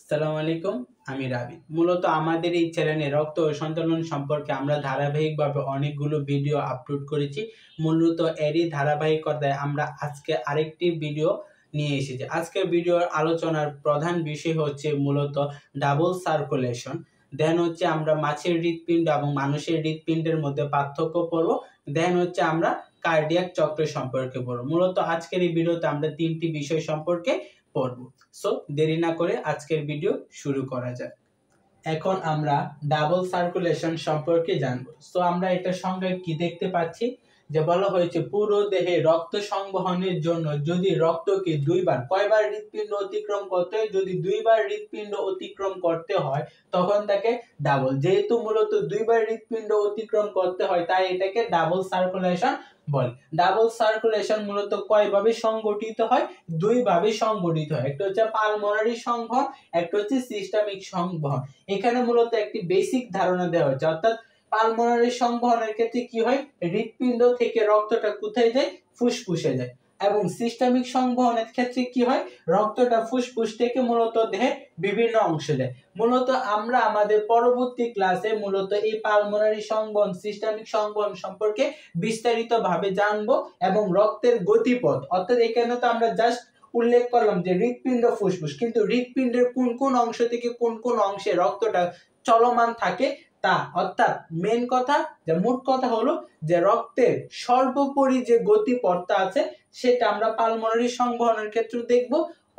আসসালামু আলাইকুম, আমি রাবি। মূলত আমাদের এই চ্যানেলে রক্ত ও সঞ্চালন সম্পর্কে আমরা ধারাবাহিকভাবে অনেকগুলো ভিডিও আপলোড করেছি। মূলত এরই ধারাবাহিকতায় আমরা আজকে আরেকটি ভিডিও নিয়ে এসেছি। আজকের ভিডিওর আলোচনার প্রধান বিষয় হচ্ছে মূলত ডাবল সার্কুলেশন। দেন হচ্ছে আমরা মাছের হৃৎপিণ্ড এবং মানুষের হৃৎপিণ্ডের মধ্যে পার্থক্য পড়ব। দেন হচ্ছে আমরা কার্ডিয়াক চক্র সম্পর্কে পড়ব। মূলত আজকের এই ভিডিওতে আমরা তিনটি বিষয় সম্পর্কে পড়ব। সো দেরি না করে আজকের ভিডিও শুরু করা যাক। এখন আমরা ডাবল সার্কুলেশন সম্পর্কে জানবো। সো আমরা এটা সংজ্ঞায় কি দেখতে পাচ্ছি যে বলা হয়েছে পুরো দেহে রক্ত সংবহনের জন্য যদি রক্তকে দুইবার, কয়বার হৃৎপিণ্ড অতিক্রম করতে হয়, যদি দুইবার হৃৎপিণ্ড অতিক্রম করতে হয় তখন তাকে ডাবল, যেহেতু মূলত দুইবার হৃৎপিণ্ড অতিক্রম করতে হয় তাই এটাকে ডাবল সার্কুলেশন বলে। ডাবল সার্কুলেশন মূলত কয়ভাবে সংগঠিত হয়? দুইভাবে সংগঠিত হয়। একটা হচ্ছে পালমোনারি সংবহন, একটা হচ্ছে সিস্টেমিক সংবহন। এখানে মূলত একটি বেসিক ধারণা দেওয়া হচ্ছে, অর্থাৎ পালমোনারি সংবহনের ক্ষেত্রে কি হয়, হৃৎপিণ্ড থেকে রক্তটা কোথায় যায়? ফুসফুসে যায়। এবং সিস্টেমিক সংবহনের ক্ষেত্রে কি হয়, রক্তটা ফুসফুস থেকে মূলত দেহে বিভিন্ন অংশে যায়। মূলত আমরা আমাদের পরবর্তী ক্লাসে মূলত এই পালমোনারি সংবহন, সিস্টেমিক সংবহন সম্পর্কে বিস্তারিতভাবে জানবো এবং রক্তের গতিপথ, অর্থাৎ এখানে তো আমরা জাস্ট উল্লেখ করলাম যে হৃৎপিণ্ড ফুসফুস, কিন্তু হৃৎপিণ্ডের কোন কোন অংশ থেকে কোন কোন অংশে রক্তটা চলমান থাকে তা, অর্থাৎ মেন কথা যে মোট কথা হলো যে রক্তের সর্বোপরি যে গতিপথটা আছে সেটা আমরা পালমোনারি সংবহনের ক্ষেত্রে দেখব,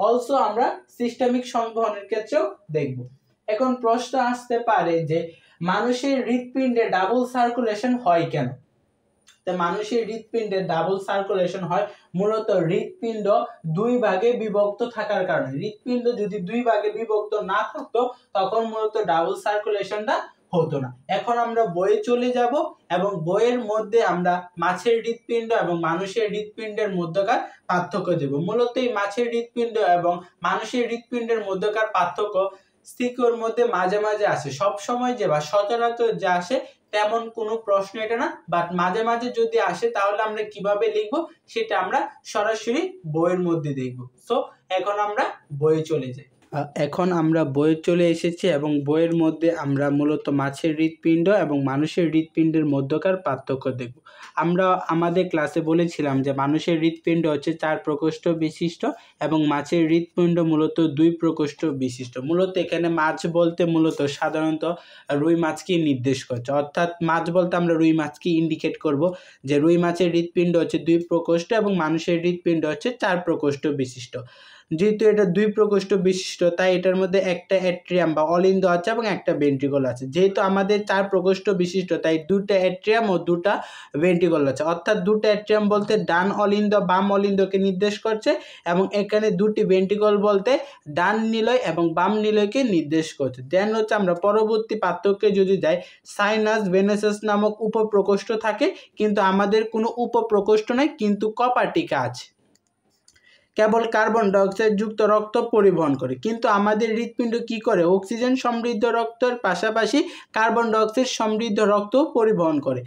অলসো আমরা সিস্টেমিক সংবহনের ক্ষেত্রেও দেখব। এখন প্রশ্ন আসতে পারে যে মানুষের হৃৎপিণ্ডে ডাবল সার্কুলেশন হয় কেন? মানুষের হৃৎপিণ্ডে ডাবল সার্কুলেশন হয় মূলত হৃৎপিণ্ড দুই ভাগে বিভক্ত থাকার কারণে। হৃৎপিণ্ড যদি দুই ভাগে বিভক্ত না থাকতো তখন মূলত ডাবল সার্কুলেশনটা হতো না। এখন আমরা বইয়ে চলে যাব এবং বইয়ের মধ্যে আমরা মাছের হৃৎপিণ্ড এবং মানুষের হৃৎপিণ্ডের মধ্যকার পার্থক্য দেব। মূলত এই মাছের হৃৎপিণ্ড এবং মানুষের হৃৎপিণ্ডের মধ্যকার পার্থক্য সিকিউর মধ্যে মাঝে মাঝে আসে, সব সময় যে বা সচরাচর যা আসে তেমন কোনো প্রশ্ন এটা না, বাট মাঝে মাঝে যদি আসে তাহলে আমরা কিভাবে লিখব সেটা আমরা সরাসরি বইয়ের মধ্যে দেখব। সো এখন আমরা বইয়ে চলে যাই। এখন আমরা বইয়ে চলে এসেছি এবং বইয়ের মধ্যে আমরা মূলত মাছের হৃৎপিণ্ড এবং মানুষের হৃৎপিণ্ডের মধ্যকার পার্থক্য দেখব। আমরা আমাদের ক্লাসে বলেছিলাম যে মানুষের হৃৎপিণ্ড হচ্ছে 4 প্রকোষ্ঠ বিশিষ্ট এবং মাছের হৃৎপিণ্ড মূলত 2 প্রকোষ্ঠ বিশিষ্ট। মূলত এখানে মাছ বলতে মূলত সাধারণত রুই মাছকে নির্দেশ করছে, অর্থাৎ মাছ বলতে আমরা রুই মাছকে ইন্ডিকেট করব যে রুই মাছের হৃৎপিণ্ড হচ্ছে 2 প্রকোষ্ঠ এবং মানুষের হৃৎপিণ্ড হচ্ছে 4 প্রকোষ্ঠ বিশিষ্ট। যেহেতু এটা 2 প্রকোষ্ঠ বিশিষ্ট তাই এটার মধ্যে একটা অ্যাট্রিয়াম বা অলিন্দ আছে এবং একটা ভেন্ট্রিকল আছে। যেহেতু আমাদের 4 প্রকোষ্ঠ বিশিষ্ট তাই 2টা অ্যাট্রিয়াম ও 2টা ভেন্ট্রিকল আছে, অর্থাৎ 2টা অ্যাট্রিয়াম বলতে ডান অলিন্দ বাম অলিন্দকে নির্দেশ করছে এবং এখানে 2টি ভেন্ট্রিকল বলতে ডান নিলয় এবং বাম নিলয়কে নির্দেশ করছে। দেন হচ্ছে আমরা পরবর্তী পার্থক্যে যদি যাই, সাইনাস ভেনাসাস নামক উপপ্রকোষ্ঠ থাকে কিন্তু আমাদের কোনো উপপ্রকোষ্ঠ নাই, কিন্তু কপার্টিকা আছে, কেবল কার্বন ডাইঅক্সাইড যুক্ত রক্ত পরিবহন করে। কিন্তু আমাদের হৃৎপিণ্ড কি করে? অক্সিজেন সমৃদ্ধ রক্তের পাশাপাশি কার্বন ডাইঅক্সাইড সমৃদ্ধ রক্ত পরিবহন করে।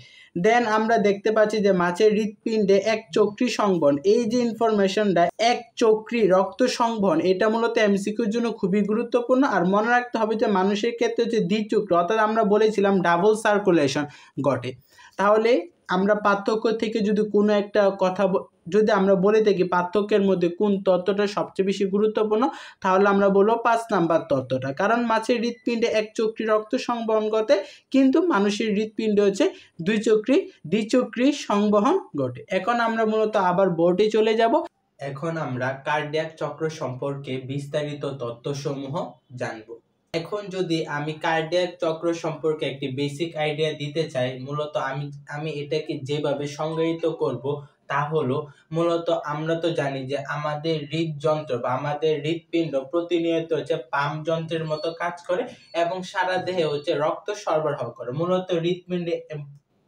দেন আমরা দেখতে পাচ্ছি যে মাছের হৃৎপিণ্ডে এক চক্রী সংবহন, এই যে ইনফরমেশনটা এক চক্রী রক্ত সংবহন, এটা মূলত এমসিকিউর জন্য খুবই গুরুত্বপূর্ণ। আর মনে রাখতে হবে যে মানুষের ক্ষেত্রে হচ্ছে দ্বিচক্রী, অর্থাৎ আমরা বলেছিলাম ডাবল সার্কুলেশন ঘটে। তাহলে আমরা পার্থক্য থেকে যদি কোনো একটা কথা যদি আমরা বলে থাকি পার্থক্যের মধ্যে কোন তত্ত্বটা সবচেয়ে বেশি গুরুত্বপূর্ণ, তাহলে আমরা বলবো 5 নাম্বার তত্ত্বটা। কারণ মাছের হৃৎপিণ্ডে এক চক্রী রক্ত সংবহন ঘটে কিন্তু মানুষের হৃৎপিণ্ডে হচ্ছে দ্বিচক্রী সংবহন ঘটে। এখন আমরা মূলত আবার বোর্ডে চলে যাব। এখন আমরা কার্ডিয়াক চক্র সম্পর্কে বিস্তারিত তথ্যসমূহ জানব। এখন যদি আমি কার্ডিয়াক চক্র সম্পর্কে একটি বেসিক আইডিয়া দিতে চাই, মূলত আমি এটাকে যেভাবে সংজ্ঞায়িত করব তা হলো, মূলত আমরা তো জানি যে আমাদের হৃদযন্ত্র বা আমাদের হৃৎপিণ্ড প্রতিনিয়ত হচ্ছে পাম্প যন্ত্রের মতো কাজ করে এবং সারা দেহে হচ্ছে রক্ত সরবরাহ করে। মূলত হৃৎপিণ্ডে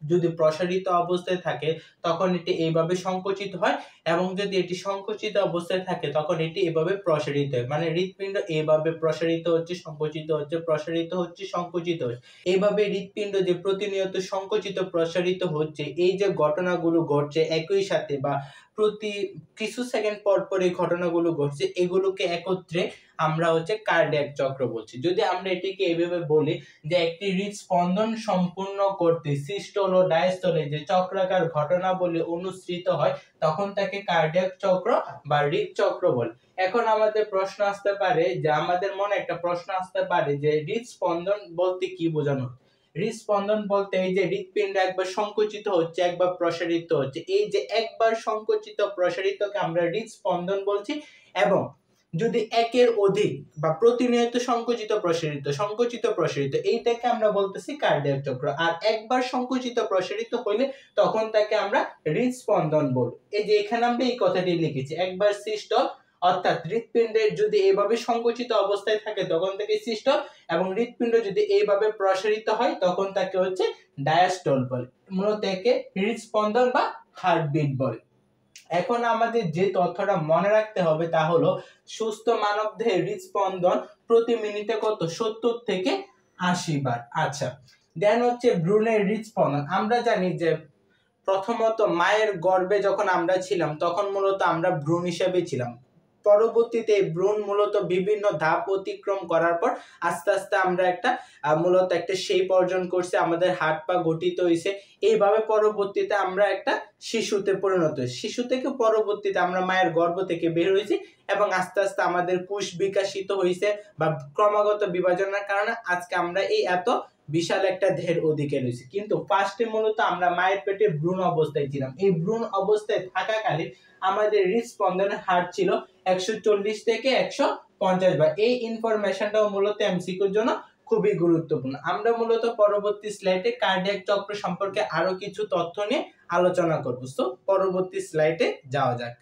যদি প্রসারিত অবস্থায় থাকে তখন এটি এইভাবে সংকুচিত হয় এবং যদি এটি সংকুচিত অবস্থায় থাকে তখন এটি এভাবে প্রসারিত হয়, মানে হৃৎপিণ্ড এইভাবে প্রসারিত হচ্ছে, সংকুচিত হচ্ছে, প্রসারিত হচ্ছে, সংকুচিত হচ্ছে। এইভাবে হৃৎপিণ্ড যে প্রতিনিয়ত সংকুচিত প্রসারিত হচ্ছে, এই যে ঘটনাগুলো ঘটছে একই সাথে বা প্রতি কিছু সেকেন্ড পর পর এই ঘটনাগুলো ঘটছে, এগুলোকে একত্রে আমরা হচ্ছে কার্ডিয়াক চক্র বলছি। যদি আমরা এটিকে এইভাবে বলি যে একটি হৃদস্পন্দন সম্পূর্ণ করতে সিস্টল ও ডায়াস্টলে যে চক্রাকার ঘটনাবলী অনুসৃত হয় তখন তাকে কার্ডিয়াক চক্র বা হৃদচক্র বলে। এখন আমাদের প্রশ্ন আসতে পারে যে আমাদের মনে একটা প্রশ্ন আসতে পারে যে হৃদস্পন্দন বলতে কি বোঝানো? হৃদস্পন্দন বলতে এই যে হৃৎপিণ্ড একবার সংকুচিত হচ্ছে একবার প্রসারিত হচ্ছে, এই যে একবার সংকুচিত প্রসারিতকে আমরা হৃদস্পন্দন বলছি। এবং যদি একের অধিক বা প্রতিনিয়ত সংকুচিত প্রসারিত এইটাকে আমরা বলতেছি কার্ডিয়াক চক্র। আর একবার সংকুচিত প্রসারিত হইলে তখন তাকে আমরা হৃদস্পন্দন বলবো। এই যে এখানে আমরা এই কথাটি লিখেছি, একবার সিস্টল অর্থাৎ হৃৎপিণ্ডের যদি এইভাবে সংকুচিত অবস্থায় থাকে তখন তাকে সিস্টল, এবং হৃৎপিণ্ড যদি এইভাবে প্রসারিত হয় তখন তাকে হচ্ছে ডায়াস্টল বলে। মূলত একে হৃদস্পন্দন বা হার্টবিট বলে। এখন আমাদের যে তথ্যটা মনে রাখতে হবে তা হলো সুস্থ মানবদেহের হৃদস্পন্দন প্রতি মিনিটে কত? 70 থেকে 80 বার। আচ্ছা, দেন হচ্ছে ভ্রূণের হৃদস্পন্দন। আমরা জানি যে প্রথমত মায়ের গর্ভে যখন আমরা ছিলাম তখন মূলত আমরা ভ্রূণ হিসেবে ছিলাম। পরবর্তীতে ভ্রূণ মূলত বিভিন্ন ধাপ অতিক্রম করার পর আস্তে আস্তে আমরা একটা মূলত একটা শেপ অর্জন করছে, আমাদের হাত পা গঠিত হয়েছে। এইভাবে পরবর্তীতে আমরা একটা শিশুতে পরিণত হয়েছি। শিশু থেকে পরবর্তীতে আমরা মায়ের গর্ভ থেকে বের হয়েছি এবং আস্তে আস্তে আমাদের কোষ বিকশিত হয়েছে বা ক্রমাগত বিভাজনের কারণে আজকে আমরা এই এত বিশাল একটা দেহের অধিকারী হয়েছে। কিন্তু ফার্স্টে মূলত আমরা মায়ের পেটে ভ্রূণ অবস্থায় ছিলাম। এই ভ্রূণ অবস্থায় থাকাকালীন আমাদের হৃদস্পন্দনের হার ছিল 140 থেকে 150 বার। এই ইনফরমেশনটাও মূলত এমসিকিউর জন্য খুবই গুরুত্বপূর্ণ। আমরা মূলত পরবর্তী স্লাইডে কার্ডিয়াক চক্র সম্পর্কে আরো কিছু তথ্য নিয়ে আলোচনা করব। সো পরবর্তী স্লাইডে যাওয়া যাক।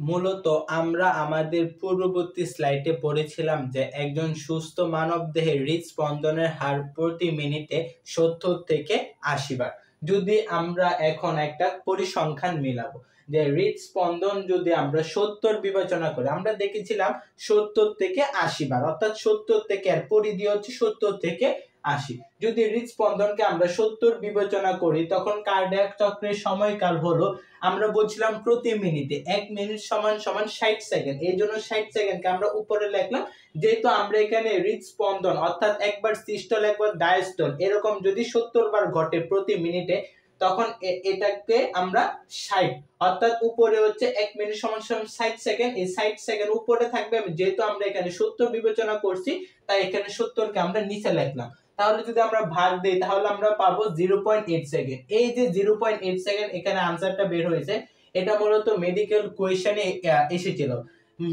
মূলত আমরা আমাদের পূর্ববর্তী স্লাইডে পড়েছিলাম যে একজন সুস্থ মানবদেহের হৃদস্পন্দনের হার প্রতি মিনিটে 70 থেকে 80 বার। যদি আমরা এখন একটা পরিসংখ্যান মিলাবো যে হৃদস্পন্দন যদি আমরা 70 বিবেচনা করি, আমরা দেখেছিলাম 70 থেকে 80 বার, অর্থাৎ 70 থেকে এর পরিধি হচ্ছে 70 থেকে 80। যদি হৃদস্পন্দনকে আমরা 70 বিবেচনা করি তখন কার্ডিয়াক চক্রের সময়কাল হলো, আমরা বলছিলাম প্রতি মিনিটে 1 মিনিট সমান সমান 60 সেকেন্ড। এই জন্য 60 সেকেন্ডকে আমরা উপরে লিখলাম, যেহেতু আমরা এখানে হৃদস্পন্দন অর্থাৎ একবার সিস্টল একবার ডায়াস্টল এরকম যদি 70 বার ঘটে প্রতি মিনিটে তখন এটাকে আমরা 60 অর্থাৎ উপরে হচ্ছে 1 মিনিট সমান সমান 60 সেকেন্ড। এই 60 সেকেন্ড উপরে থাকবে, যেহেতু আমরা এখানে 70 বিবেচনা করছি তাই এখানে 70 কে আমরা নিচে লিখলাম। তাহলে যদি আমরা ভাগ দেই তাহলে আমরা পাবো 0.8 সেকেন্ড। এই যে 0.8 সেকেন্ড এখানে আনসারটা বের হয়েছে, এটা মূলত মেডিকেল কোয়েশ্চেনে এসেছিল।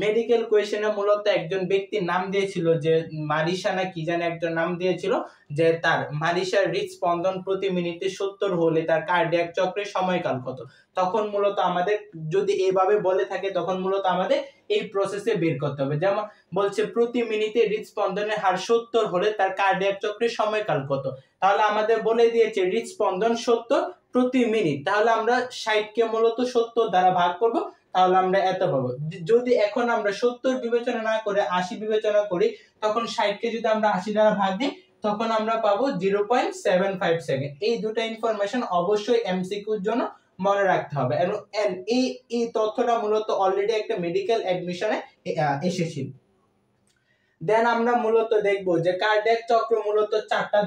মেডিকেল কোয়েশ্চেনে মূলত একজন ব্যক্তির নাম দিয়েছিল যে মারিশা না কি জানে একটা নাম দিয়েছিল, যে তার মারিশার হৃদস্পন্দন প্রতি মিনিটে 70 হলে তার কার্ডিয়াক চক্রের সময়কাল কত। তখন মূলত আমাদের যদি এইভাবে বলে থাকে তখন মূলত আমাদের এই প্রসেসে বের করতে হবে। যেমন বলছে প্রতি মিনিটে হৃদস্পন্দনের হার 70 হলে তার কার্ডিয়াক চক্রের সময়কাল কত। তাহলে আমাদের বলে দিয়েছে হৃদস্পন্দন 70 প্রতি মিনিট, তাহলে আমরা 60 কে মূলত 70 দ্বারা ভাগ করব, তাহলে আমরা এত পাবো। যদি এখন আমরা 70 বিবেচনা না করে 80 বিবেচনা করি তখন 60 কে যদি আমরা 80 দ্বারা ভাগ দিই তখন আমরা পাবো 0.75 সেকেন্ড। এই দুটো ইনফরমেশন অবশ্যই এমসিকিউর জন্য মনে রাখতে হবে। এবং এই তথ্যটা মূলত অলরেডি একটা মেডিকেল অ্যাডমিশনে এসেছিল। দেন আমরা মূলত দেখবো যে কার্ডিয়াক চক্র মূলত চারটা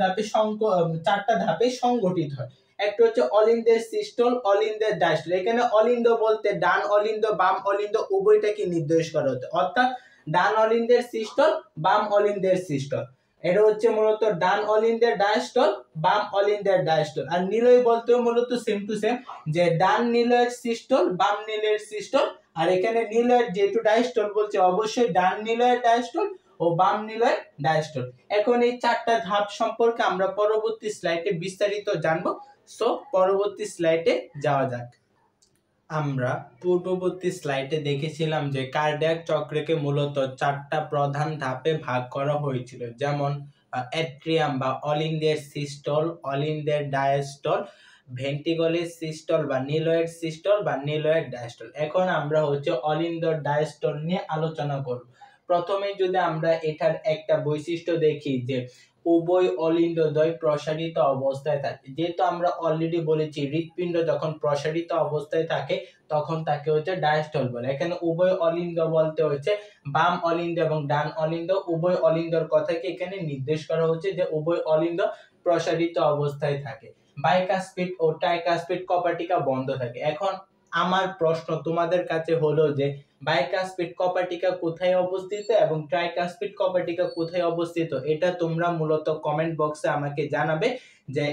ধাপে সংগঠিত হয়। একটা হচ্ছে অলিন্দের সিস্টল, অলিন্দের ডায়াস্টল। এখানে অলিন্দ বলতে ডান অলিন্দ বাম অলিন্দ উভয়টাকে নির্দেশ করা হতো, অর্থাৎ ডান অলিন্দের সিস্টল বাম অলিন্দের সিস্টল। এটা হচ্ছে মূলত ডান অলিন্দের ডায়াস্টল বাম অলিন্দের ডায়াস্টল। আর নিলয় বলতেও মূলত সেম টু সেম, যে ডান নিলয়ের সিস্টল বাম নিলয়ের সিস্টল। আর এখানে নিলয়ের যেহেতু ডায়াস্টল বলছে অবশ্যই ডান নিলয়ের ডায়াস্টল ও বাম নিলয়ের ডায়াস্টল। এখন এই চারটা ধাপ সম্পর্কে আমরা পরবর্তী স্লাইডে বিস্তারিত জানবো। সো পরবর্তী স্লাইডে যাওয়া যাক। আমরা পূর্ববর্তী স্লাইডে দেখেছিলাম যে কার্ডিয়াক চক্রকে মূলত চারটা প্রধান ধাপে ভাগ করা হয়েছিল, যেমন অ্যাট্রিয়াম বা অলিন্দের সিস্টল, অলিন্দের ডায়াস্টল, ভেন্ট্রিকলের সিস্টল বা নিলয়েড সিস্টল বা নিলয়েড ডায়াস্টল। এখন আমরা হচ্ছে অলিন্দ ডায়াস্টল নিয়ে আলোচনা করব। প্রথমে যদি আমরা এটার একটা বৈশিষ্ট্য দেখি যে উভয় অলিন্দদ্বয় প্রসারিত অবস্থায় থাকে। যেহেতু আমরা অলরেডি বলেছি হৃৎপিণ্ড যখন প্রসারিত অবস্থায় থাকে তখন তাকে হচ্ছে ডায়াস্টল বলে। এখানে উভয় অলিন্দ বলতে হচ্ছে বাম অলিন্দ এবং ডান অলিন্দ, উভয় অলিন্দর কথাকে এখানে নির্দেশ করা হচ্ছে যে উভয় অলিন্দ প্রসারিত অবস্থায় থাকে। বাইকাস্পিড ও ট্রাইকাস্পিড কপার্টিকা বন্ধ থাকে। এখন আমার প্রশ্ন তোমাদের কাছে হলো যে বাইকাস্পিড কপার্টিকা কোথায় অবস্থিত এবং ট্রাইকাস্পিড কপার্টিকা কোথায় অবস্থিত, এটা তোমরা মূলত কমেন্ট বক্সে আমাকে জানাবে যে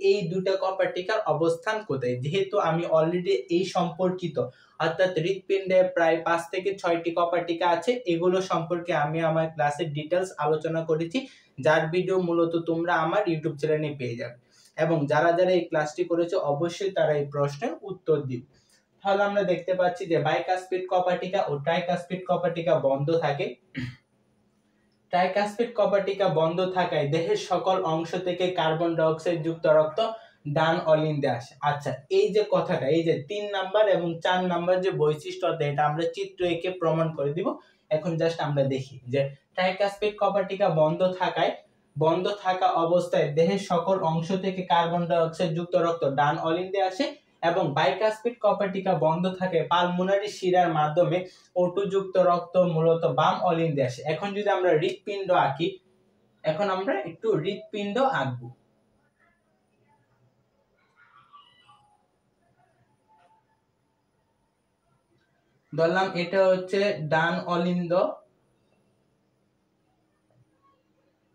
এই দুটো কপার্টিকার অবস্থান কোথায়। যেহেতু আমি অলরেডি এই সম্পর্কিত অর্থাৎ হৃৎপিণ্ডে প্রায় 5 থেকে 6টি কপার্টিকা আছে, এগুলো সম্পর্কে আমি আমার ক্লাসের ডিটেলস আলোচনা করেছি, যার ভিডিও মূলত তোমরা আমার ইউটিউব চ্যানেলে পেয়ে যাবে। এবং যারা যারা এই ক্লাসটি করেছে অবশ্যই তারা এই প্রশ্নের উত্তর দিবে। তাহলে আমরা দেখতে পাচ্ছি যে বাইকাস্পিড কপার্টিকা ও ট্রাইকাস্পিড কপার্টিকা বন্ধ থাকে। ট্রাইকাস্পিড কপার্টিকা বন্ধ থাকায় দেহের সকল অংশ থেকে কার্বন ডাই অক্সাইড যুক্ত রক্ত ডান অলিন্দে আসে। আচ্ছা, এই যে কথাটা, এই যে 3 নাম্বার এবং 4 নাম্বার যে বৈশিষ্ট্যটা, এটা আমরা চিত্র এঁকে প্রমাণ করে দিব। এখন জাস্ট আমরা দেখি যে ট্রাইকাস্পিড কপার্টিকা বন্ধ থাকা অবস্থায় দেহের সকল অংশ থেকে কার্বন ডাই অক্সাইড যুক্ত রক্ত ডান অলিন্দে আসে এবং বাইকাস্পিড কপার্টিকা বন্ধ থাকে পালমোনারি শিরার মাধ্যমে O2 যুক্ত রক্ত মূলত বাম অলিন্দে আসে। এখন যদি আমরা হৃৎপিণ্ড আঁকি, এখন আমরা একটু হৃৎপিণ্ড আঁকবো। ধরলাম এটা হচ্ছে ডান অলিন্দ,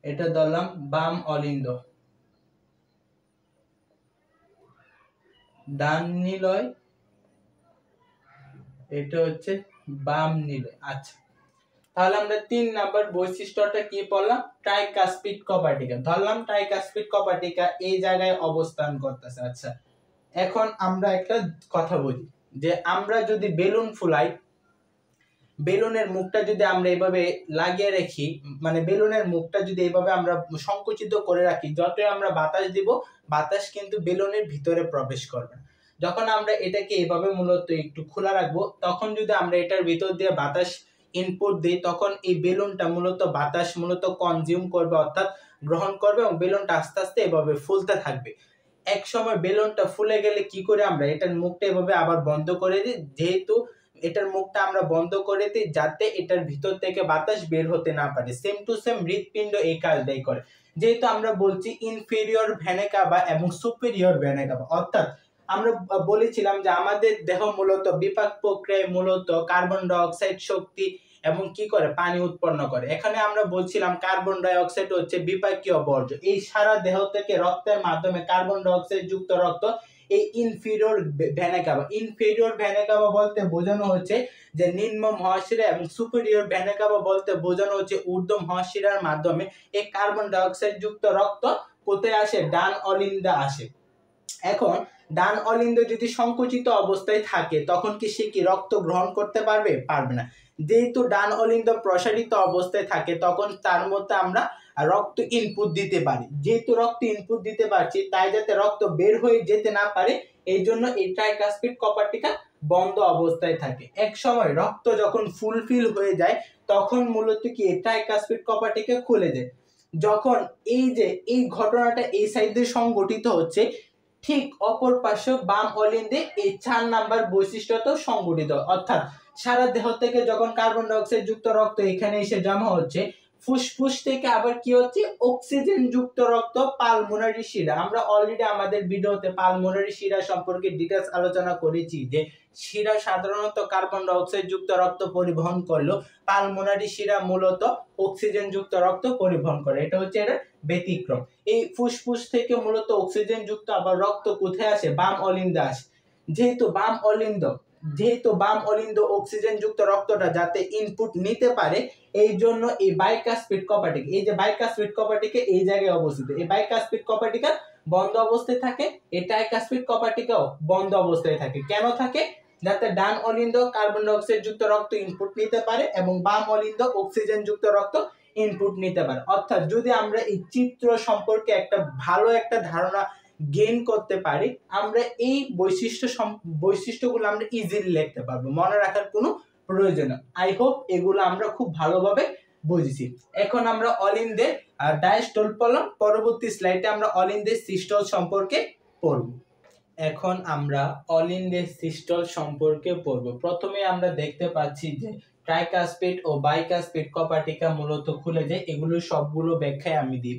এটা ধরলাম বাম অলিন্দ, ডান নিলয়, এটা হচ্ছে বাম নিলয়। আচ্ছা, তাহলে আমরা 3 নাম্বার বৈশিষ্ট্যটা কি পড়লাম? ট্রাইকাস্পিড কপার্টিকা। ধরলাম ট্রাইকাস্পিড কপার্টিকা এই জায়গায় অবস্থান করতেছে। আচ্ছা, এখন আমরা একটা কথা বলি যে আমরা যদি বেলুন ফুলাই, বেলুনের মুখটা যদি আমরা এইভাবে লাগিয়ে রাখি, মানে বেলুনের মুখটা যদি এইভাবে আমরা সংকুচিত করে রাখি, যতই আমরা বাতাস দিব বাতাস কিন্তু বেলুনের ভিতরে প্রবেশ করবে না। যখন আমরা এটাকে এইভাবে মূলত একটু খোলা রাখবো, তখন যদি আমরা এটার ভিতর দিয়ে বাতাস ইনপুট দিই, তখন এই বেলুনটা মূলত বাতাস মূলত কনজিউম করবে, অর্থাৎ গ্রহণ করবে এবং বেলুনটা আস্তে আস্তে এভাবে ফুলতে থাকবে। এক সময় বেলুনটা ফুলে গেলে কি করে আমরা এটার মুখটা এভাবে আবার বন্ধ করে দিই। যেহেতু এটার মুখটা আমরা বন্ধ করে দিই যাতে এটার ভিতর থেকে বাতাস বের হতে না পারে। সেম টু সেম হৃৎপিণ্ড এই কাজটাই করে। যেহেতু আমরা বলছি ইনফেরিয়র ভেনা কাভা এবং সুপেরিয়র ভেনা কাভা, অর্থাৎ আমরা বলেছিলাম যে আমাদের দেহ মূলত বিপাক প্রক্রিয়ায় মূলত কার্বন ডাই অক্সাইড শক্তি এবং কি করে পানি উৎপন্ন করে। এখানে আমরা বলছিলাম কার্বন ডাই অক্সাইড হচ্ছে বিপাকীয় বর্জ্য। এই সারা দেহ থেকে রক্তের মাধ্যমে কার্বন ডাই অক্সাইড যুক্ত রক্ত এই inferior vena CAVA, inferior vena CAVA বলতে বোঝানো হচ্ছে যে নিম্ন মহাশিরা এবং সুপেরিয়র ভেনা কাভা বলতে বোঝানো হচ্ছে ঊর্ধ্ব মহাশিরার মাধ্যমে এই কার্বন ডাই অক্সাইড যুক্ত রক্ত কোথায় আসে? ডান অলিন্দে আসে। এখন ডান অলিন্দ যদি সংকুচিত অবস্থায় থাকে তখন কি সে কি রক্ত গ্রহণ করতে পারবে? পারবে না। যেহেতু ডান অলিন্দ প্রসারিত অবস্থায় থাকে তখন তার মধ্যে আমরা রক্ত ইনপুট দিতে পারি। যেহেতু রক্ত ইনপুট দিতে পারছি, তাই যাতে রক্ত বের হয়ে যেতে না পারে এই জন্য এই ট্রাইকাস্পিড কপার্টিকা বন্ধ অবস্থায় থাকে। এক সময় রক্ত যখন ফুলফিল হয়ে যায় তখন মূলত কি এই ট্রাইকাস্পিড কপার্টিকা খুলে যায়। যখন এই যে এই ঘটনাটা এই সাইডে সংঘটিত হচ্ছে, ঠিক অপর পাশে বাম অলিন্দে এই 4 নাম্বার বৈশিষ্ট্যটাও সংঘটিত, অর্থাৎ সারা দেহ থেকে যখন কার্বন ডাই অক্সাইড যুক্ত রক্ত এখানে এসে জমা হচ্ছে, ফুসফুস থেকে আবার কি হচ্ছে? অক্সিজেন যুক্ত রক্ত পালমোনারি শিরা। আমরা অলরেডি আমাদের ভিডিওতে পালমোনারি শিরা সম্পর্কে ডিটেইলস আলোচনা করেছি যে শিরা সাধারণত কার্বন ডাই অক্সাইড যুক্ত রক্ত পরিবহন করলেও পালমোনারি শিরা মূলত অক্সিজেন যুক্ত রক্ত পরিবহন করে। এটা হচ্ছে এর ব্যতিক্রম। এই ফুসফুস থেকে মূলত অক্সিজেন যুক্ত আবার রক্ত কোথায় আসে? বাম অলিন্দে আসে। যেহেতু বাম অলিন্দ অক্সিজেন যুক্ত রক্তটা যাতে ইনপুট নিতে পারে এই জন্য এই বাইকাস্পিড কপার্টিকা, এই যে বাইকাস্পিড কপার্টিকা এই জায়গায় অবস্থিত, এই বাইকাস্পিড কপার্টিকা বন্ধ অবস্থায় থাকে, এই ট্রাইকাস্পিড কপার্টিকাও বন্ধ অবস্থায় থাকে। কেন থাকে? যাতে ডান অলিন্দ কার্বন ডাই অক্সাইড যুক্ত রক্ত ইনপুট নিতে পারে এবং বাম অলিন্দ অক্সিজেন যুক্ত রক্ত ইনপুট নিতে পারে। অর্থাৎ যদি আমরা এই চিত্র সম্পর্কে একটা ভালো একটা ধারণা গেইন করতে পারি, আমরা এই বৈশিষ্ট্যগুলো আমরা ইজিলি লিখতে পারবো, মনে রাখার কোনো প্রয়োজন নেই। আই হোপ এগুলো আমরা খুব ভালোভাবে বুঝেছি। এখন আমরা অলিন্দের ডায়াস্টল পড়লাম, পরবর্তী স্লাইডে আমরা অলিন্দের সিস্টল সম্পর্কে পড়ব। এখন আমরা অলিন্দের সিস্টল সম্পর্কে পড়ব। প্রথমে আমরা দেখতে পাচ্ছি যে ট্রাইকাসপিড ও বাইকাসপিড কপাটিকা মূলত খুলে যায়, এগুলো সবগুলো ব্যাখ্যায় আমি দিব।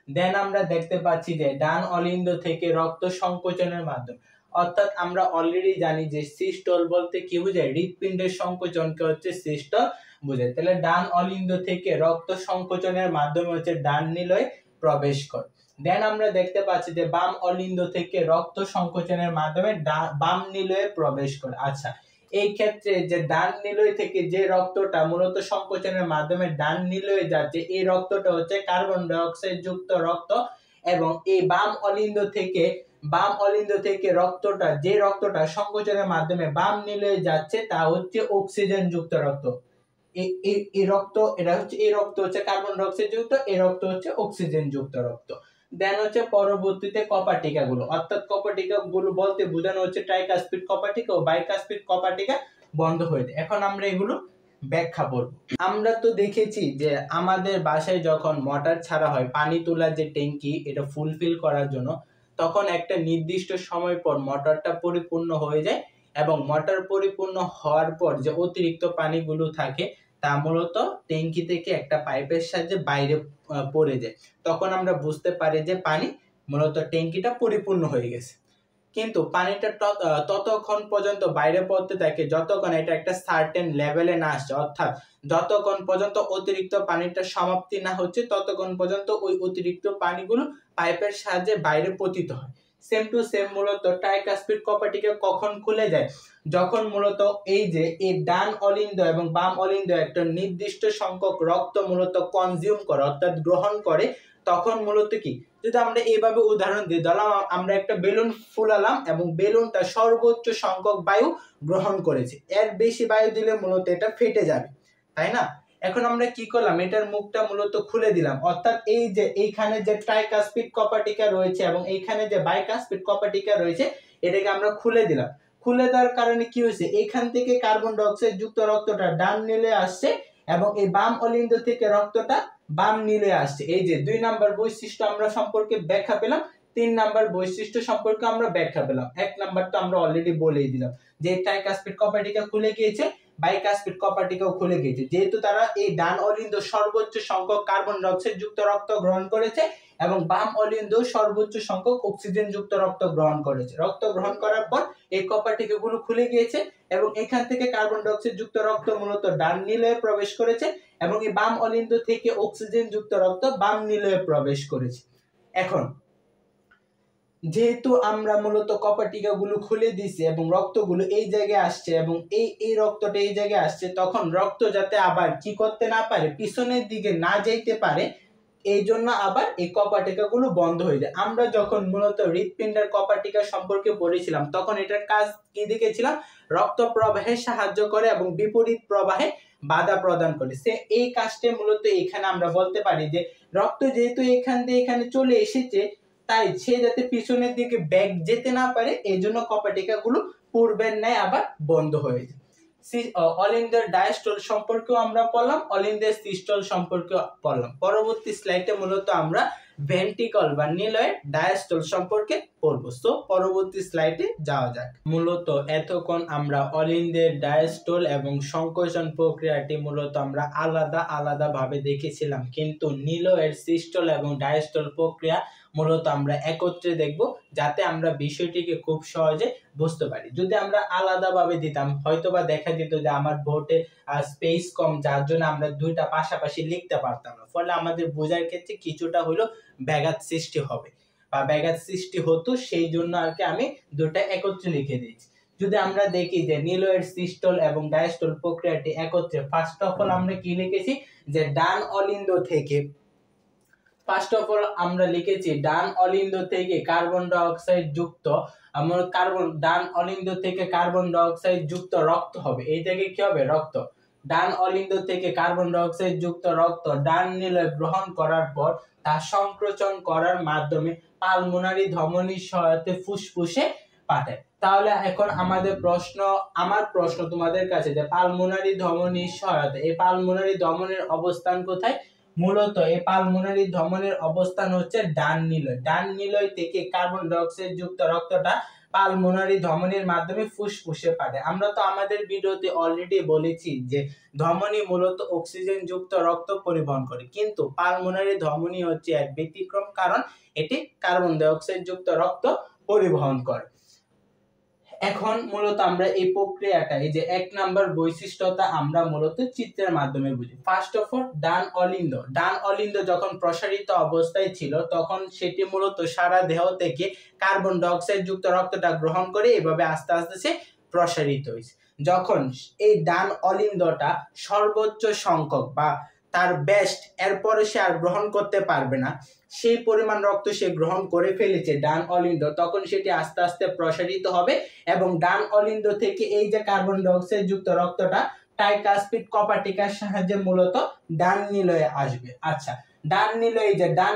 দেন আমরা দেখতে পাচ্ছি যে ডান অলিন্দ থেকে রক্ত সংকোচনের মাধ্যমে, অর্থাৎ আমরা অলরেডি জানি যে সিস্টল বলতে কি বোঝায়, হৃৎপিণ্ডের সংকোচনকে হচ্ছে সিস্টল বোঝায়। তাহলে ডান অলিন্দ থেকে রক্ত সংকোচনের মাধ্যমে হচ্ছে ডান নিলয়ে প্রবেশ করে। দেন আমরা দেখতে পাচ্ছি যে বাম অলিন্দ থেকে রক্ত সংকোচনের মাধ্যমে বাম নিলয়ে প্রবেশ করে। আচ্ছা, এই ক্ষেত্রে যে ডান নিলয় থেকে যে রক্তটা মূলত সংকোচনের মাধ্যমে ডান নিলয়ে যাচ্ছে, এই রক্তটা হচ্ছে কার্বন ডাই অক্সাইড যুক্ত রক্ত, এবং এই বাম অলিন্দ থেকে রক্তটা, যে রক্তটা সংকোচনের মাধ্যমে বাম নিলয়ে যাচ্ছে, তা হচ্ছে অক্সিজেন যুক্ত রক্ত। এই রক্ত, এটা হচ্ছে এই রক্ত হচ্ছে কার্বন ডাই অক্সাইড যুক্ত, এই রক্ত হচ্ছে অক্সিজেন যুক্ত রক্ত। দেন হচ্ছে পরবর্তীতে কপাটিকা গুলো, অর্থাৎ কপাটিকা গুলো বলতে বোঝানো হচ্ছে ট্রাইকাসপিড কপাটিকা ও বাইকাসপিড কপাটিকা বন্ধ হয়ে যায়। এখন আমরা এগুলো ব্যাখ্যা করব। আমরা তো দেখেছি যে আমাদের বাসায় যখন মোটর ছাড়া হয়, পানি তোলার যে ট্যাঙ্কি, এটা ফুলফিল করার জন্য, তখন একটা নির্দিষ্ট সময় পর মোটরটা পরিপূর্ণ হয়ে যায়, এবং মোটর পরিপূর্ণ হওয়ার পর যে অতিরিক্ত পানিগুলো থাকে তা মূলত ট্যাঙ্কি থেকে একটা পাইপের সাহায্যে বাইরে পড়ে যায়। তখন আমরা বুঝতে পারি যে পানি মূলত ট্যাঙ্কিটা পরিপূর্ণ হয়ে গেছে। কিন্তু পানিটা ততক্ষণ পর্যন্ত বাইরে পড়তে থাকে যতক্ষণ এটা একটা সার্টেন লেভেলে না আসছে, অর্থাৎ যতক্ষণ পর্যন্ত অতিরিক্ত পানিটা সমাপ্তি না হচ্ছে ততক্ষণ পর্যন্ত ওই অতিরিক্ত পানিগুলো পাইপের সাহায্যে বাইরে পতিত হয়। সেম টু সেম মূলত ট্রাইকাসপিড কপাটিকা কখন খুলে যায়, যখন মূলত এই যে এই ডান অলিন্দ এবং বাম অলিন্দ একটা নির্দিষ্ট সংখ্যক রক্ত মূলত কনজিউম করে, অর্থাৎ গ্রহণ করে, তখন মূলত কি, যদি আমরা এইভাবে উদাহরণ দিই, ধরলাম আমরা একটা বেলুন ফুলালাম এবং বেলুনটা সর্বোচ্চ সংখ্যক বায়ু গ্রহণ করেছে, এর বেশি বায়ু দিলে মূলত এটা ফেটে যাবে, তাই না? এখন আমরা কি করলাম, এটার মুখটা মূলত খুলে দিলাম, অর্থাৎ এই যে এইখানে যে ট্রাইকাসপিড কপাটিকা রয়েছে এবং এইখানে যে বাইকাসপিড কপাটিকা রয়েছে, এটাকে আমরা খুলে দিলাম। খুলে দেওয়ার কারণে কি হয়েছে, এইখান থেকে কার্বন ডাই অক্সাইড যুক্ত রক্তটা ডান নিলে আসছে, এবং এই বাম অলিন্দ থেকে রক্তটা বাম নিলে আসছে। এই যে 2 নাম্বার বৈশিষ্ট্য আমরা সম্পর্কে ব্যাখ্যা পেলাম, 3 নাম্বার বৈশিষ্ট্য সম্পর্কে আমরা ব্যাখ্যা পেলাম। 1 নাম্বার তো আমরা অলরেডি বলেই দিলাম যে ট্রাইকাসপিড কপাটিকা খুলে গিয়েছে, বাইকাসপিড কপাটিকাও খুলে গিয়েছে, যেহেতু তারা এই ডান অলিন্দ সর্বোচ্চ সংখ্যক কার্বন ডাই অক্সাইড যুক্ত রক্ত গ্রহণ করেছে এবং বাম অলিন্দ সর্বোচ্চ সংখ্যক অক্সিজেন যুক্ত রক্ত গ্রহণ করেছে। রক্ত গ্রহণ করার পর এই কপাটিকাগুলো খুলে গিয়েছে এবং এখান থেকে কার্বন ডাই অক্সাইড যুক্ত রক্ত মূলত ডান নিলয়ে প্রবেশ করেছে, এবং এই বাম অলিন্দ থেকে অক্সিজেন যুক্ত রক্ত বাম নিলয়ে প্রবেশ করেছে। এখন যেহেতু আমরা মূলত কপাটিকাগুলো খুলে দিয়েছি এবং রক্তগুলো এই জায়গায় আসছে এবং এই রক্তটা এই জায়গায় আসছে, তখন রক্ত যাতে আবার কি করতে না পারে, পিছনের দিকে না যাইতে পারে, এই জন্য আবার এই কপাটিকাগুলো বন্ধ হয়ে যায়। আমরা যখন মূলত হৃৎপিণ্ডের কপাটিকা সম্পর্কে পড়েছিলাম, তখন এটার কাজ কি দেখেছিলাম, রক্ত প্রবাহে সাহায্য করে এবং বিপরীত প্রবাহে বাধা প্রদান করে। এই কাজটা মূলত এখানে আমরা বলতে পারি যে রক্ত যেহেতু এখান দিয়ে এখানে চলে এসেছে, তাই সে যাতে পিছনের দিকে ব্যাক যেতে না পারে, এই জন্য কপাটিকাগুলো পূর্বের ন্যায় আবার বন্ধ হয়ে যায়। অলিন্দের ডায়াস্টল সম্পর্কেও আমরা পড়লাম, অলিন্দের সিস্টল সম্পর্কেও পড়লাম। পরবর্তী স্লাইডে মূলত আমরা ভেন্ট্রিকল বা নিলয়ের ডায়াস্টল সম্পর্কে পড়ব। সো পরবর্তী স্লাইডে যাওয়া যাক। মূলত এতক্ষণ আমরা অলিন্দের ডায়াস্টল এবং সংকোচন প্রক্রিয়াটি মূলত আমরা আলাদা ভাবে দেখেছিলাম, কিন্তু নিলয়ের সিস্টল এবং ডায়াস্টল প্রক্রিয়া মূলত আমরা একত্রে দেখব, যাতে আমরা বিষয়টিকে খুব সহজে বুঝতে পারি। যদি আমরা আলাদাভাবে দিতাম, হয়তোবা দেখা যেত যে আমার বোর্ডে স্পেস কম, যার জন্য আমরা দুইটা পাশাপাশি লিখতে পারতাম না, ফলে আমাদের বোঝার ক্ষেত্রে কিছুটা হলো ব্যাঘাত সৃষ্টি হবে বা ব্যাঘাত সৃষ্টি হতো, সেই জন্য আর কি আমি দুটা একত্রে লিখে দিয়েছি। যদি আমরা দেখি যে নিলয়ের সিস্টল এবং ডায়াস্টল প্রক্রিয়াটি একত্রে, ফার্স্ট অফ অল আমরা কি লিখেছি, যে ডান অলিন্দ থেকে, ফার্স্ট অফ অল আমরা লিখেছি ডান অলিন্দ থেকে কার্বন ডাই অক্সাইড যুক্ত, ডান অলিন্দ থেকে কার্বন ডাই অক্সাইড যুক্ত রক্ত হবে, এই থেকে কি হবে, রক্ত। ডান অলিন্দ থেকে কার্বন ডাই অক্সাইড যুক্ত রক্ত ডান নিলয় গ্রহণ করার পর তা সংকোচন করার মাধ্যমে পালমোনারি ধমনীর সহায়তায় ফুসফুসে পাঠায়। তাহলে এখন আমার প্রশ্ন তোমাদের কাছে যে পালমোনারি ধমনীর সহায়তা, এই পালমোনারি ধমনীর অবস্থান কোথায়? মূলত এই পালমোনারি ধমনীর অবস্থান হচ্ছে ডান নিলয়। ডান নিলয় থেকে কার্বন ডাই অক্সাইড যুক্ত রক্তটা পালমোনারি ধমনীর মাধ্যমে ফুসফুসে পাঠায়। আমরা তো আমাদের ভিডিওতে অলরেডি বলেছি যে ধমনী মূলত অক্সিজেন যুক্ত রক্ত পরিবহন করে, কিন্তু পালমোনারি ধমনী হচ্ছে এক ব্যতিক্রম, কারণ এটি কার্বন ডাই অক্সাইড যুক্ত রক্ত পরিবহন করে। এখন মূলত আমরা এই প্রক্রিয়াটা, এই যে 1 নাম্বার বৈশিষ্ট্যটা আমরা মূলত চিত্রের মাধ্যমে বুঝি। ফার্স্ট অফ অল ডান অলিন্দ যখন প্রসারিত অবস্থায় ছিল তখন সেটি মূলত সারা দেহ থেকে কার্বন ডাই অক্সাইড যুক্ত রক্তটা গ্রহণ করে এভাবে আস্তে আস্তে সে প্রসারিত হয়েছে। যখন এই ডান অলিন্দটা সর্বোচ্চ সংখ্যক বা তার বেস্ট, এরপরে সে আর গ্রহণ করতে পারবে না, সেই পরিমাণ রক্ত সে গ্রহণ করে ফেলেছে ডান অলিন্দ, তখন সেটি আস্তে আস্তে প্রসারিত হবে এবং ডান অলিন্দ থেকে এই যে কার্বন ডাই অক্সাইড যুক্ত রক্তটা ট্রাইকাসপিড কপার্টিকার সাহায্যে মূলত ডান নিলয়ে আসবে। আচ্ছা, ডান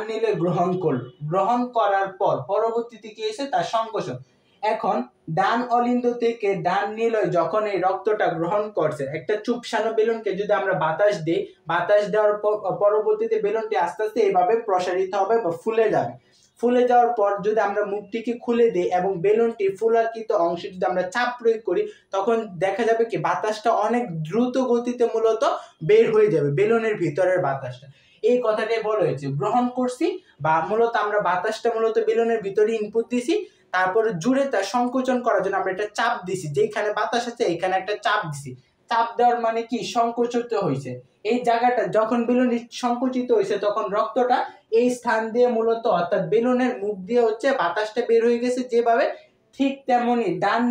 নিলয় গ্রহণ করলো, গ্রহণ করার পর পরবর্তীতে কি হয়েছে? তার সংকোচন। এখন ডান অলিন্দ থেকে ডান নিলয় যখন এই রক্তটা গ্রহণ করছে, একটা চুপসানো বেলুনকে যদি আমরা বাতাস দিই, বাতাস দেওয়ার পরবর্তীতে বেলুনটি আস্তে আস্তে এইভাবে প্রসারিত হবে বা ফুলে যাবে। ফুলে যাওয়ার পর যদি আমরা মুখটিকে খুলে দিই এবং বেলুনটি ফুলাকৃত অংশে যদি আমরা চাপ প্রয়োগ করি, তখন দেখা যাবে কি বাতাসটা অনেক দ্রুত গতিতে মূলত বের হয়ে যাবে, বেলুনের ভিতরের বাতাসটা। এই কথাটাই বলা হয়েছে, গ্রহণ করছি বা মূলত আমরা বাতাসটা মূলত বেলুনের ভিতরে ইনপুট দিছি, তারপরে জুড়ে তা সংকোচন করার জন্য আমরা একটা চাপ দিছি, যেখানে বাতাস আছে এখানে একটা চাপ দিছি। চাপ দেওয়ার মানে কি? সংকোচিত হয়েছে। এই জায়গাটা যখন বেলুন সংকুচিত হয়েছে তখন রক্তটা এই স্থান দিয়ে মূলত, অর্থাৎ বেলুনের মুখ দিয়ে হচ্ছে বাতাসটা বের হয়ে গেছে যেভাবে, ঠিক তেমনি ডান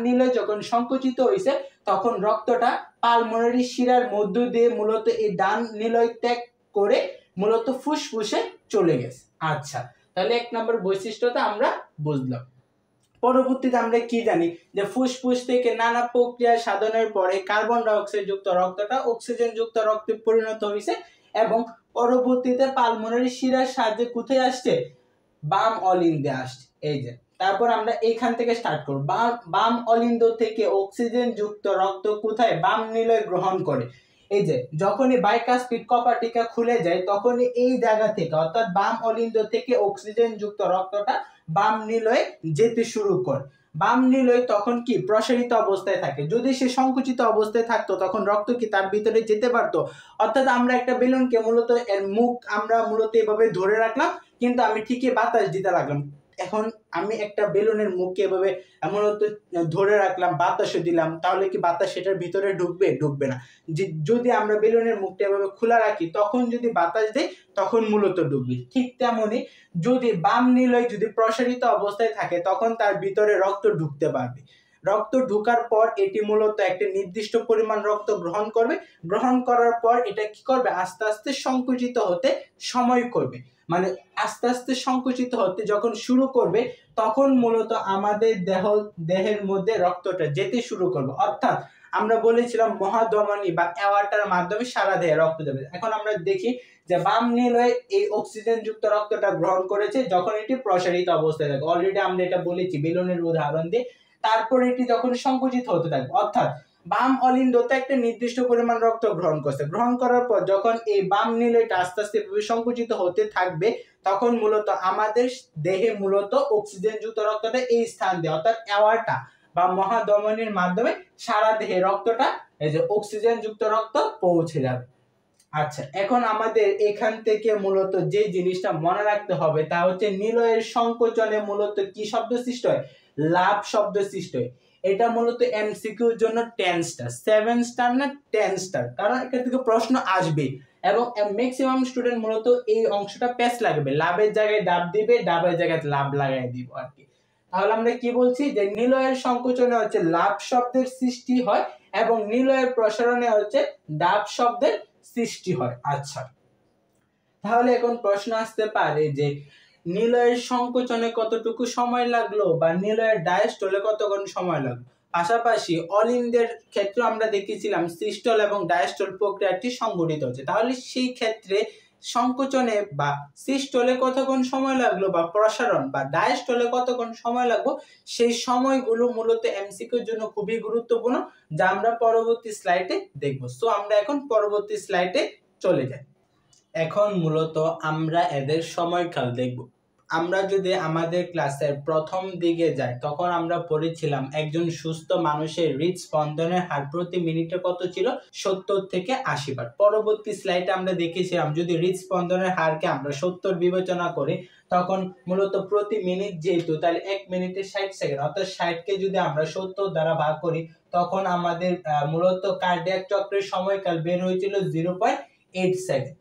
নিলয় যখন সংকুচিত হয়েছে তখন রক্তটা পালমোনারি শিরার মধ্য দিয়ে মূলত এই ডান নিলয় ত্যাগ করে মূলত ফুসফুসে চলে গেছে। আচ্ছা, তাহলে 1 নম্বর বৈশিষ্ট্যটা আমরা বুঝলাম। পরবর্তীতে আমরা কি জানি যে ফুসফুস থেকে নানা প্রক্রিয়া সাধনের পরে কার্বন ডাই অক্সাইড যুক্ত রক্তটা অক্সিজেন যুক্ত রক্তে পরিণত হয়েছে এবং পরবর্তীতে পালমোনারি শিরার সাহায্যে কোথায় আসছে? বাম অলিন্দে আসছে। এই যে, তারপর আমরা এখান থেকে স্টার্ট করব। বাম অলিন্দ থেকে অক্সিজেন যুক্ত রক্ত কোথায়? বাম নিলয় গ্রহণ করে। এই যে যখনই বাইকাসপিড কপার্টিকা খুলে যায় তখনই এই জায়গা থেকে, অর্থাৎ বাম অলিন্দ থেকে অক্সিজেন যুক্ত রক্তটা বাম নিলয়ে যেতে শুরু করে। বাম নিলয় তখন কি? প্রসারিত অবস্থায় থাকে। যদি সে সংকুচিত অবস্থায় থাকতো তখন রক্ত কি তার ভিতরে যেতে পারতো? অর্থাৎ আমরা একটা বেলুনকে মূলত এর মুখ আমরা মূলত এভাবে ধরে রাখলাম, কিন্তু আমি ঠিকই বাতাস দিতে লাগলাম। এখন আমি একটা বেলুনের মুখকে এভাবে মূলত ধরে রাখলাম, বাতাসও দিলাম, তাহলে কি বাতাস সেটার ভিতরে ঢুকবে? ঢুকবে না। যদি আমরা বেলুনের মুখটা এভাবে খোলা রাখি তখন যদি বাতাস দেই তখন মূলত ঢুকবে। ঠিক তেমনি যদি বাম নিলয় যদি প্রসারিত অবস্থায় থাকে তখন তার ভিতরে রক্ত ঢুকতে পারবে। রক্ত ঢোকার পর এটি মূলত একটা নির্দিষ্ট পরিমাণ রক্ত গ্রহণ করবে। গ্রহণ করার পর এটা কি করবে? আস্তে আস্তে সংকুচিত হতে সময় করবে। মানে আস্তে আস্তে সংকুচিত হতে যখন শুরু করবে তখন মূলত আমাদের দেহের মধ্যে রক্তটা যেতে শুরু করবে। অর্থাৎ আমরা বলেছিলাম মহাধমনী বা অ্যাওর্টার মাধ্যমে সারা দেহে রক্ত যাবে। এখন আমরা দেখি যে বাম নিলয়ে এই অক্সিজেন যুক্ত রক্তটা গ্রহণ করেছে যখন এটি প্রসারিত অবস্থায় থাকে। অলরেডি আমরা এটা বলেছি বেলুনের উদাহরণ দিয়ে। তারপর এটি যখন সংকুচিত হতে থাকবে, অর্থাৎ বাম অলিন্দতে একটা নির্দিষ্ট পরিমাণ রক্ত গ্রহণ করছে, গ্রহণ করার পর যখন এই বাম নিলয়টা আস্তে আস্তে সংকুচিত হতে থাকবে তখন মূলত আমাদের দেহে মূলত অক্সিজেন যুক্ত রক্তটা এই স্থান দিয়ে, অর্থাৎ অ্যাওর্টা বা মহাধমনীর মাধ্যমে সারা দেহে রক্তটা, এই যে অক্সিজেন যুক্ত রক্ত পৌঁছে যাবে। আচ্ছা, এখন আমাদের এখান থেকে মূলত যে জিনিসটা মনে রাখতে হবে তা হচ্ছে নিলয়ের সংকোচনে মূলত কি শব্দ সৃষ্টি হয়? লাভ শব্দ সৃষ্টি হয়। এটা মূলত এমসিকিউ এর জন্য 10 স্টার, 7 স্টার না 10 স্টার, কারণ এখান থেকে প্রশ্ন আসবে এবং ম্যাক্সিমাম স্টুডেন্ট মূলত এই অংশটা প্যাচ লাগবে, লাভের জায়গায় ডাব দিবে, ডাবের জায়গায় লাভ লাগাই দিব আর কি। তাহলে আমরা কি বলছি যে নিলয়ের সংকোচনে হচ্ছে লাভ শব্দের সৃষ্টি হয় এবং নিলয়ের প্রসারণে হচ্ছে ডাব শব্দের সৃষ্টি হয়। আচ্ছা, তাহলে এখন প্রশ্ন আসতে পারে যে নিলয়ের সংকোচনে কতটুকু সময় লাগলো বা নিলয়ের ডায়াস্টলে কতক্ষণ সময় লাগলো? পাশাপাশি অলিন্দের ক্ষেত্রে আমরা দেখেছিলাম সিস্টল এবং ডায়াস্টল প্রক্রিয়াটি সংঘটিত হচ্ছে। তাহলে সেই ক্ষেত্রে সংকোচনে বা সিস্টলে কতক্ষণ সময় লাগলো বা প্রসারণ বা ডায়াস্টলে কতক্ষণ সময় লাগলো, সেই সময়গুলো মূলত এমসিকিউর জন্য খুবই গুরুত্বপূর্ণ, যা আমরা পরবর্তী স্লাইডে দেখব। সো আমরা এখন পরবর্তী স্লাইডে চলে যাই। এখন মূলত আমরা এদের সময়কাল দেখব। আমরা যদি আমাদের ক্লাসের প্রথম দিকে যাই, তখন আমরা পড়েছিলাম একজন সুস্থ মানুষের হৃদস্পন্দনের হার প্রতি মিনিটে কত ছিল, 70 থেকে 80 বার। পরবর্তী স্লাইডে আমরা দেখেছিলাম যদি হৃদস্পন্দনের হারকে আমরা 70 বিবেচনা করি, তখন মূলত প্রতি মিনিট যেহেতু, তাহলে 1 মিনিটে 60 সেকেন্ড, অর্থাৎ 60কে যদি আমরা 70 দ্বারা ভাগ করি, তখন আমাদের মূলত কার্ডিয়াক চক্রের সময়কাল বের হয়েছিল 0.8 সেকেন্ড।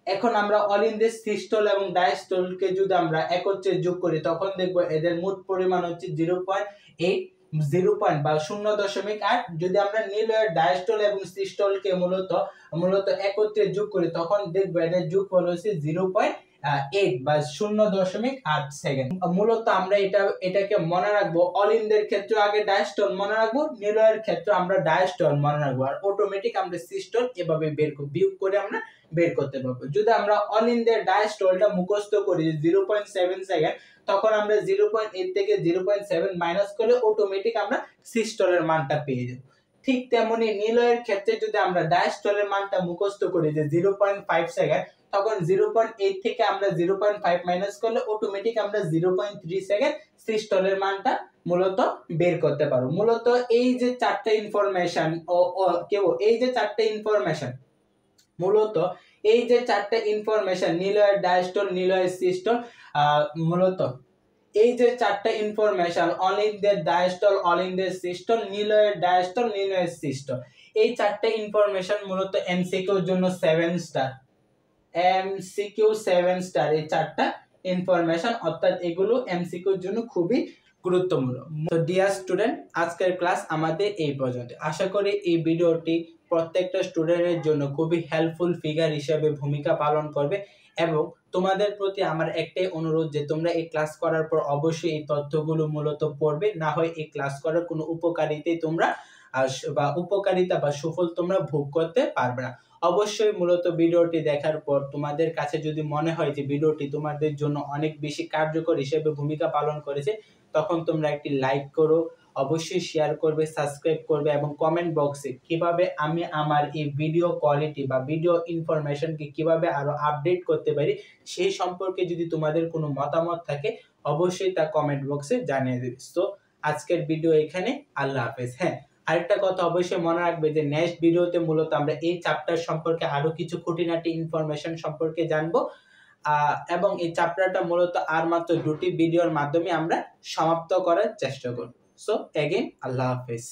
এখন আমরা অলিন্দের সিস্টল এবং ডায়াস্টলকে যদি আমরা একত্রে যোগ করি, তখন দেখব এদের মোট পরিমাণ হচ্ছে 0.8 বা 0.8। যদি আমরা নিলয়ের ডায়াস্টল এবং সিস্টলকে মূলত একত্রে যোগ করি, তখন দেখব এদের যোগফল হচ্ছে 0.8 বা 0.8 সেকেন্ড। মূলত আমরা এটাকে মনে রাখবো, অলিন্দের ক্ষেত্রে আগে ডায়াস্টল মনে রাখবো, নিলয়ের ক্ষেত্রে আমরা ডায়াস্টল মনে রাখবো, আর অটোমেটিক আমরা সিস্টল এভাবে বিয়োগ করে আমরা বের করতে পারবো। যদি আমরা অলিন্দের ডায়াস্টলটা মুখস্থ করি 0.7 সেকেন্ড, তখন আমরা 0.8 থেকে 0.7 মাইনাস করলে অটোমেটিক আমরা সিস্টলের মানটা পেয়ে যাব। ঠিক তেমনি নিলয়ের ক্ষেত্রে যদি আমরা ডায়াস্টলের মানটা মুখস্থ করি যে 0.5 সেকেন্ড, তখন 0.8 থেকে আমরা 0.5 মাইনাস করলে অটোমেটিক আমরা 0.3 সেকেন্ড সিস্টলের মানটা মূলত বের করতে পারবো। মূলত এই যে চারটা ইনফরমেশন মূলত এই যে চারটা ইনফরমেশন, নিলয়ের ডায়াস্টল, নিলয়ের সিস্টল, মূলত এই যে চারটা ইনফরমেশন, অলিন্দের ডায়াস্টল, অলিন্দের সিস্টল, নিলয়ের ডায়াস্টল, নিলয়ের সিস্টল, এই চারটা ইনফরমেশন মূলত এমসিকিউর জন্য 7 স্টার, এমসিকিউ 7 স্টার। এই চারটা ইনফরমেশন, অর্থাৎ এগুলো এমসিকিউর জন্য খুবই গুরুত্বপূর্ণ। তো ডিয়ার স্টুডেন্ট, আজকের ক্লাস আমাদের এই পর্যন্ত। আশা করি এই ভিডিওটি প্রত্যেকটা স্টুডেন্টের জন্য খুবই হেল্পফুল ফিগার হিসেবে ভূমিকা পালন করবে, এবং তোমাদের প্রতি আমার একটাই অনুরোধ যে তোমরা এই ক্লাস করার পর অবশ্যই এই তথ্যগুলো মূলত পড়বে, না হয় এই ক্লাস করার কোনো উপকারিতা বা সুফল তোমরা ভোগ করতে পারবে না। অবশ্যই মূলত ভিডিওটি দেখার পর তোমাদের কাছে যদি মনে হয় যে ভিডিওটি তোমাদের জন্য অনেক বেশি কার্যকর হিসেবে ভূমিকা পালন করেছে, তখন তোমরা একটি লাইক করো, অবশ্যই শেয়ার করবে, সাবস্ক্রাইব করবে, এবং কমেন্ট বক্সে কিভাবে আমি আমার এই ভিডিও কোয়ালিটি বা ভিডিও ইনফরমেশনকে কিভাবে আরো আপডেট করতে পারি সেই সম্পর্কে যদি তোমাদের কোনো মতামত থাকে, অবশ্যই তা কমেন্ট বক্সে জানিয়ে দেবে। তো আজকের ভিডিও এখানে, আল্লাহ হাফেজ। হ্যাঁ, আরেকটা কথা অবশ্যই মনে রাখবে যে নেক্সট ভিডিওতে মূলত আমরা এই চ্যাপ্টার সম্পর্কে আরো কিছু খুঁটিনাটি ইনফরমেশন সম্পর্কে জানবো, এবং এই চ্যাপ্টারটা মূলত আর মাত্র 2টি ভিডিওর মাধ্যমে আমরা সমাপ্ত করার চেষ্টা করব। সো এগেইন আল্লাহ হাফেজ।